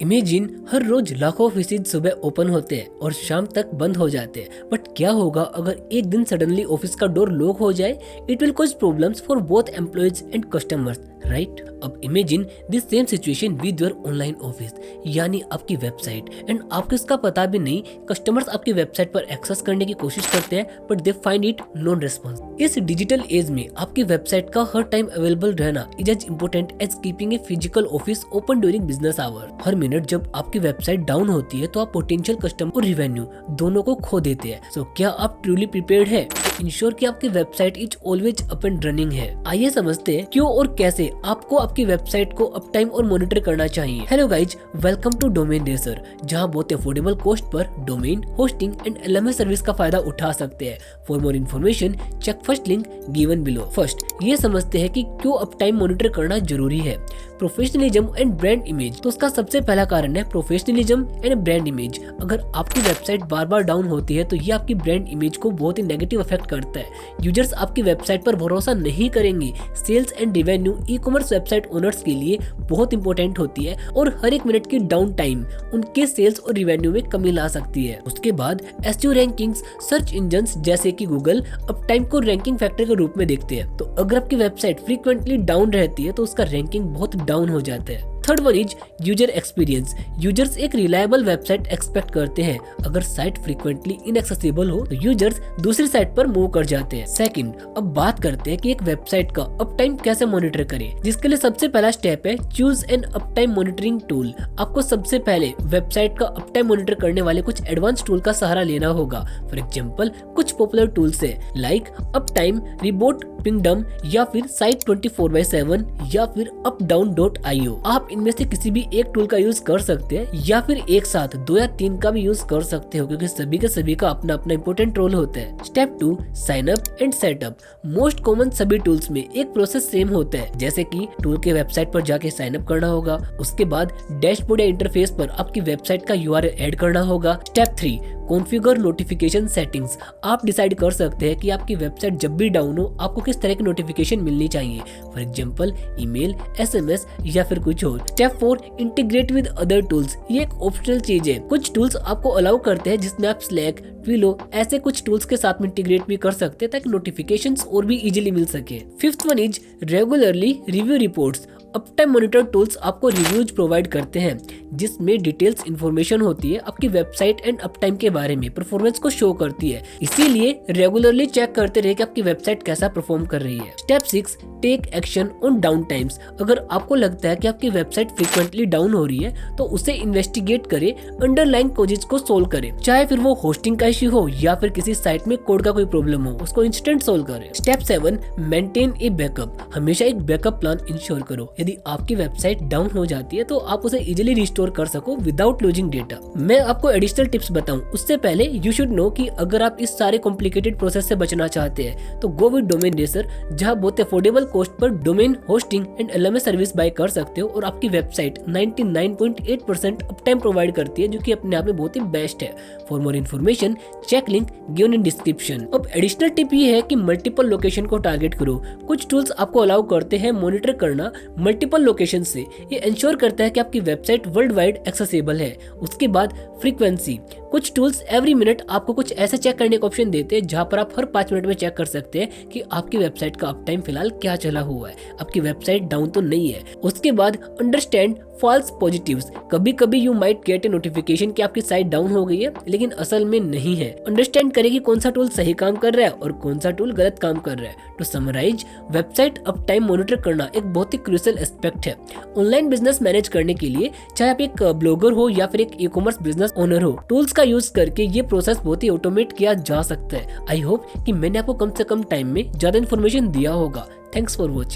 Imagine हर रोज लाखों office सुबह open होते हैं और शाम तक बंद हो जाते हैं। बट क्या होगा अगर एक दिन सडनली ऑफिस का डोर लॉक हो जाए? It will cause problems for both employees and customers, right? अब imagine this same situation with your online office, यानी आपकी वेबसाइट, एंड आपको इसका पता भी नहीं। कस्टमर्स आपकी वेबसाइट पर एक्सेस करने की कोशिश करते हैं but they find it non response. इस डिजिटल एज में आपकी वेबसाइट का हर टाइम अवेलेबल रहना is as important as keeping a physical office open during business hour. हर मिनट जब आपकी वेबसाइट डाउन होती है तो आप पोटेंशियल कस्टमर और रिवेन्यू दोनों को खो देते हैं। सो क्या आप ट्रूली प्रिपेयर्ड है? इंश्योर कि आपकी website is always up and running है। आइए समझते हैं क्यों और कैसे आपको आपकी वेबसाइट को अप टाइम और मॉनिटर करना चाहिए। Hello guys, welcome to Domain Racer, जहां बहुत अफोर्डेबल कॉस्ट पर domain hosting and LMS service का फायदा उठा सकते हैं। For more information check first link given below. First ये समझते हैं कि क्यों अप टाइम मॉनिटर करना जरूरी है। प्रोफेशनलिज्म एंड ब्रांड इमेज, तो उसका सबसे पहला कारण है प्रोफेशनलिज्म एंड ब्रांड इमेज। अगर आपकी वेबसाइट बार बार डाउन होती है तो ये आपकी ब्रांड इमेज को बहुत ही नेगेटिव इफेक्ट करता है। यूजर्स आपकी वेबसाइट पर भरोसा नहीं करेंगे। Sales and revenue e commerce website owners के लिए बहुत इंपॉर्टेंट होती है और हर एक मिनट की डाउन टाइम उनके सेल्स और रेवेन्यू में कमी ला सकती है। उसके बाद एसईओ रैंकिंग्स, सर्च इंजन्स जैसे कि गूगल अप टाइम को रैंकिंग फैक्टर के रूप में देखते हैं। तो अगर आपकी वेबसाइट फ्रीक्वेंटली डाउन रहती है तो उसका रैंकिंग बहुत डाउन हो जाता है। Third one is user experience. Users एक रिलायबल वेबसाइट एक्सपेक्ट करते हैं। अगर साइट फ्रीक्वेंटली इनएक्सेसिबल हो तो यूजर्स दूसरी साइट पर मूव कर जाते हैं। सेकंड, अब बात करते हैं कि एक वेबसाइट का अप टाइम कैसे मॉनिटर करें। जिसके लिए सबसे पहला स्टेप है choose an up time monitoring tool. आपको सबसे पहले वेबसाइट का अप टाइम मॉनिटर करने वाले कुछ एडवांस टूल का सहारा लेना होगा। फॉर एग्जाम्पल कुछ पॉपुलर टूल्स है लाइक अप टाइम, रिबोट, पिंगडम या फिर साइट 24/7 या फिर updown.io। आप इनमें से किसी भी एक टूल का यूज कर सकते हैं या फिर एक साथ 2 या 3 का भी यूज कर सकते हो, क्योंकि सभी के सभी का अपना अपना इंपॉर्टेंट रोल होता है। Step 2, sign up and setup. Most common सभी टूल्स में एक प्रोसेस सेम होता है, जैसे कि टूल के वेबसाइट पर जाके साइन अप करना होगा। उसके बाद डैशबोर्ड या इंटरफेस पर आपकी वेबसाइट का यूआरएल ऐड करना होगा। Step 3, configure notification settings. आप डिसाइड कर सकते हैं कि आपकी वेबसाइट जब भी डाउन हो आपको किस तरह की नोटिफिकेशन मिलनी चाहिए। फॉर एग्जांपल ईमेल, एसएमएस या फिर कुछ और। Step 4, integrate with other tools. ये एक ऑप्शनल चीज है। कुछ टूल्स आपको अलाउ करते हैं जिसमें आप स्लैक, ट्विलो ऐसे कुछ टूल्स के साथ में इंटीग्रेट भी कर सकते हैं ताकि नोटिफिकेशंस और भी इजीली मिल सके। Fifth one is regularly review reports. Up time monitor tools आपको रिव्यूज प्रोवाइड करते हैं जिसमें डिटेल्स इंफॉर्मेशन होती है आपकी वेबसाइट एंड अप टाइम के बारे में, परफॉर्मेंस को शो करती है। इसीलिए रेगुलरली चेक करते रहे कि आपकी वेबसाइट कैसा परफॉर्म कर रही है। Step 6, take action on down times. अगर आपको लगता है कि आपकी वेबसाइट फ्रीक्वेंटली डाउन हो रही है तो उसे इन्वेस्टिगेट करे, अंडरलाइन कॉजेज को सोल्व करे। चाहे फिर वो होस्टिंग का इश्यू हो या फिर किसी साइट में कोड का कोई प्रॉब्लम हो, उसको इंस्टेंट सोल्व करे। Step 7, maintain a backup. हमेशा एक बैकअप प्लान इंश्योर करो। यदि आपकी वेबसाइट डाउन हो जाती है तो आप उसे इजीली रिस्टोर कर सको विदाउट लूजिंग डेटा। मैं आपको एडिशनल टिप्स बताऊं उससे पहले यू शुड नो कि अगर आप इस सारे कॉम्प्लिकेटेड प्रोसेस से बचना चाहते हैं तो गो विद डोमेन रेसर, जहां बहुत अफोर्डेबल कॉस्ट पर domain hosting and LMS service by कर सकते हो और आपकी वेबसाइट 99.8% अप टाइम प्रोवाइड करती है, जो कि अपने आप में बहुत ही बेस्ट है। For more information check link given in description. अब एडिशनल टिप ये है कि मल्टीपल लोकेशन को टारगेट करो। कुछ टूल्स आपको अलाउ करते हैं मॉनिटर करना मल्टीपल लोकेशन से। ये इंश्योर करता है कि आपकी वेबसाइट वर्ल्ड वाइड एक्सेसिबल है। उसके बाद फ्रीक्वेंसी। कुछ टूल्स एवरी मिनट आपको कुछ ऐसे चेक करने का ऑप्शन देते हैं जहां पर आप हर 5 मिनट में चेक कर सकते हैं कि आपकी वेबसाइट का अप टाइम फिलहाल क्या चला हुआ है, आपकी वेबसाइट डाउन तो नहीं है। उसके बाद अंडरस्टैंड फॉल्स पॉजिटिव्स। कभी कभी you might get a notification कि आपकी साइट डाउन हो गई है लेकिन असल में नहीं है। अंडरस्टैंड करें कि कौन सा टूल सही काम कर रहा है और कौन सा टूल गलत काम कर रहा है। To summarise, website up time monitor करना एक बहुत ही क्रूशियल एस्पेक्ट है ऑनलाइन बिजनेस मैनेज करने के लिए। चाहे आप एक ब्लॉगर हो या फिर एक ई कॉमर्स बिजनेस ओनर हो, टूल्स का यूज करके ये प्रोसेस बहुत ही ऑटोमेट किया जा सकता है। आई होप कि मैंने आपको कम से कम टाइम में ज्यादा इन्फॉर्मेशन दिया होगा। Thanks for watching.